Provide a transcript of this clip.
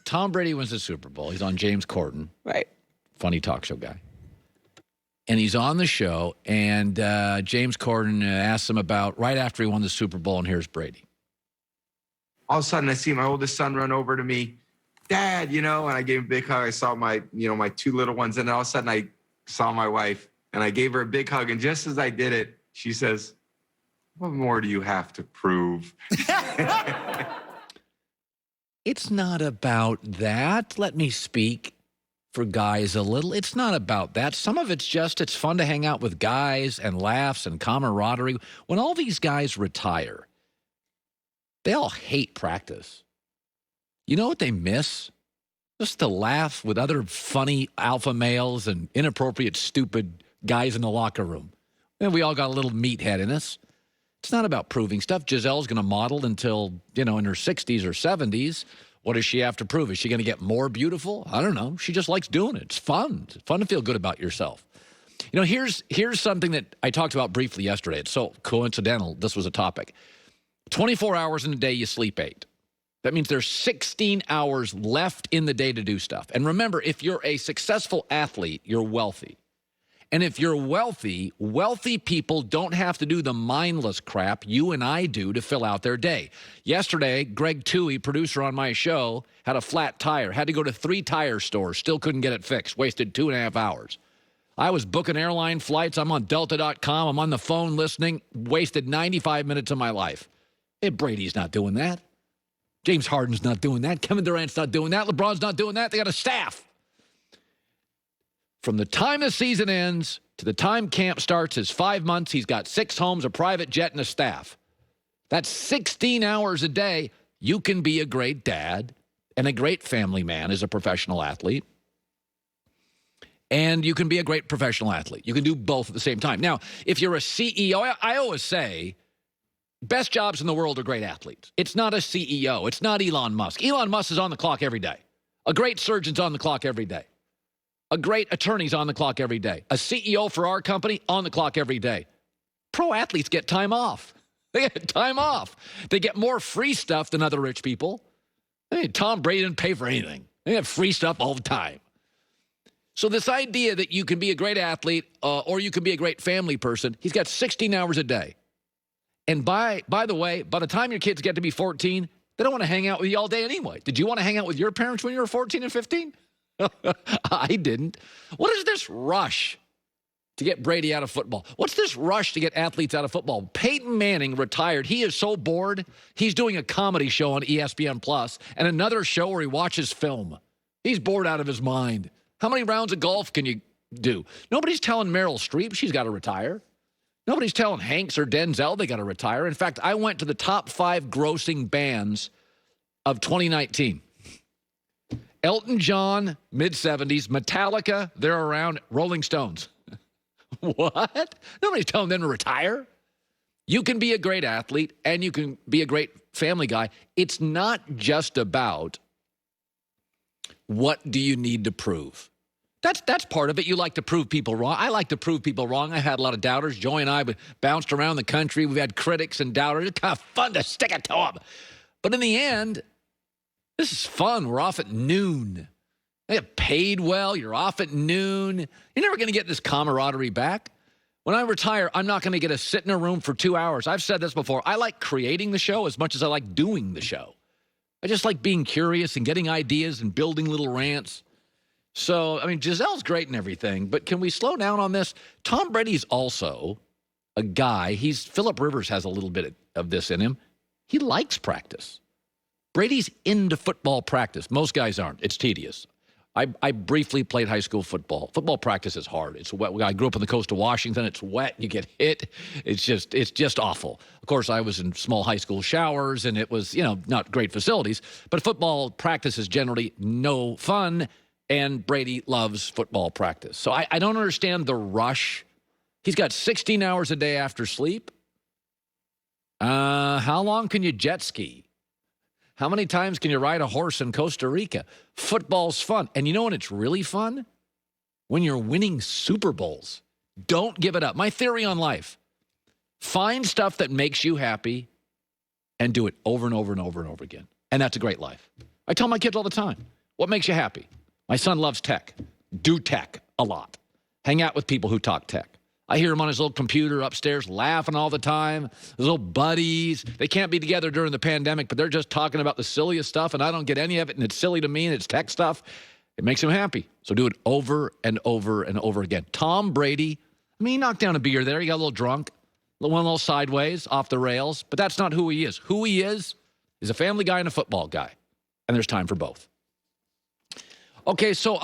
Tom Brady wins the Super Bowl. He's on James Cordon. Right. Funny talk show guy. And he's on the show, and James Cordon asks him about right after he won the Super Bowl, and here's Brady. All of a sudden, I see my oldest son run over to me, Dad, and I gave him a big hug. I saw my 2 little ones, and then all of a sudden I saw my wife, and I gave her a big hug, and just as I did it, she says, "What more do you have to prove?" It's not about that. Let me speak for guys a little. It's not about that. Some of it's just it's fun to hang out with guys and laughs and camaraderie. When all these guys retire, they all hate practice. You know what they miss? Just to laugh with other funny alpha males and inappropriate, stupid guys in the locker room. And we all got a little meathead in us. It's not about proving stuff. Gisele's going to model until, in her 60s or 70s. What does she have to prove? Is she going to get more beautiful? I don't know. She just likes doing it. It's fun. It's fun to feel good about yourself. Here's something that I talked about briefly yesterday. It's so coincidental. This was a topic. 24 hours in a day, you sleep 8. That means there's 16 hours left in the day to do stuff. And remember, if you're a successful athlete, you're wealthy. And if you're wealthy, wealthy people don't have to do the mindless crap you and I do to fill out their day. Yesterday, Greg Toohey, producer on my show, had a flat tire, had to go to 3 tire stores, still couldn't get it fixed, wasted 2.5 hours. I was booking airline flights. I'm on Delta.com. I'm on the phone listening, wasted 95 minutes of my life. Hey, Brady's not doing that. James Harden's not doing that. Kevin Durant's not doing that. LeBron's not doing that. They got a staff. From the time the season ends to the time camp starts is 5 months. He's got 6 homes, a private jet, and a staff. That's 16 hours a day. You can be a great dad and a great family man as a professional athlete. And you can be a great professional athlete. You can do both at the same time. Now, if you're a CEO, I always say, best jobs in the world are great athletes. It's not a CEO. It's not Elon Musk. Elon Musk is on the clock every day. A great surgeon's on the clock every day. A great attorney's on the clock every day. A CEO for our company on the clock every day. Pro athletes get time off. They get time off. They get more free stuff than other rich people. Hey, Tom Brady didn't pay for anything. They have free stuff all the time. So this idea that you can be a great athlete or you can be a great family person, he's got 16 hours a day. And by the way, by the time your kids get to be 14, they don't want to hang out with you all day anyway. Did you want to hang out with your parents when you were 14 and 15? I didn't. What is this rush to get Brady out of football? What's this rush to get athletes out of football? Peyton Manning retired. He is so bored. He's doing a comedy show on ESPN Plus and another show where he watches film. He's bored out of his mind. How many rounds of golf can you do? Nobody's telling Meryl Streep she's got to retire. Nobody's telling Hanks or Denzel they got to retire. In fact, I went to the top 5 grossing bands of 2019. Elton John, mid-70s. Metallica, they're around. Rolling Stones. What? Nobody's telling them to retire. You can be a great athlete, and you can be a great family guy. It's not just about what do you need to prove. That's part of it. You like to prove people wrong. I like to prove people wrong. I had a lot of doubters. Joey and I bounced around the country. We've had critics and doubters. It's kind of fun to stick it to them. But in the end, this is fun. We're off at noon. They get paid well. You're off at noon. You're never going to get this camaraderie back. When I retire, I'm not going to get to sit in a room for 2 hours. I've said this before. I like creating the show as much as I like doing the show. I just like being curious and getting ideas and building little rants. So, Gisele's great and everything, but can we slow down on this? Tom Brady's also a guy. Phillip Rivers has a little bit of this in him. He likes practice. Brady's into football practice. Most guys aren't. It's tedious. I briefly played high school football. Football practice is hard. It's wet. I grew up on the coast of Washington. It's wet. You get hit. It's just awful. Of course, I was in small high school showers, and it was, not great facilities. But football practice is generally no fun, and Brady loves football practice. So I don't understand the rush. He's got 16 hours a day after sleep. How long can you jet ski? How many times can you ride a horse in Costa Rica? Football's fun. And you know when it's really fun? When you're winning Super Bowls. Don't give it up. My theory on life. Find stuff that makes you happy and do it over and over and over and over again. And that's a great life. I tell my kids all the time. What makes you happy? My son loves tech. Do tech a lot. Hang out with people who talk tech. I hear him on his little computer upstairs laughing all the time. His little buddies. They can't be together during the pandemic, but they're just talking about the silliest stuff, and I don't get any of it, and it's silly to me, and it's tech stuff. It makes him happy. So do it over and over and over again. Tom Brady, I mean, he knocked down a beer there. He got a little drunk, went a little sideways, off the rails, but that's not who he is. Who he is a family guy and a football guy, and there's time for both. Okay, so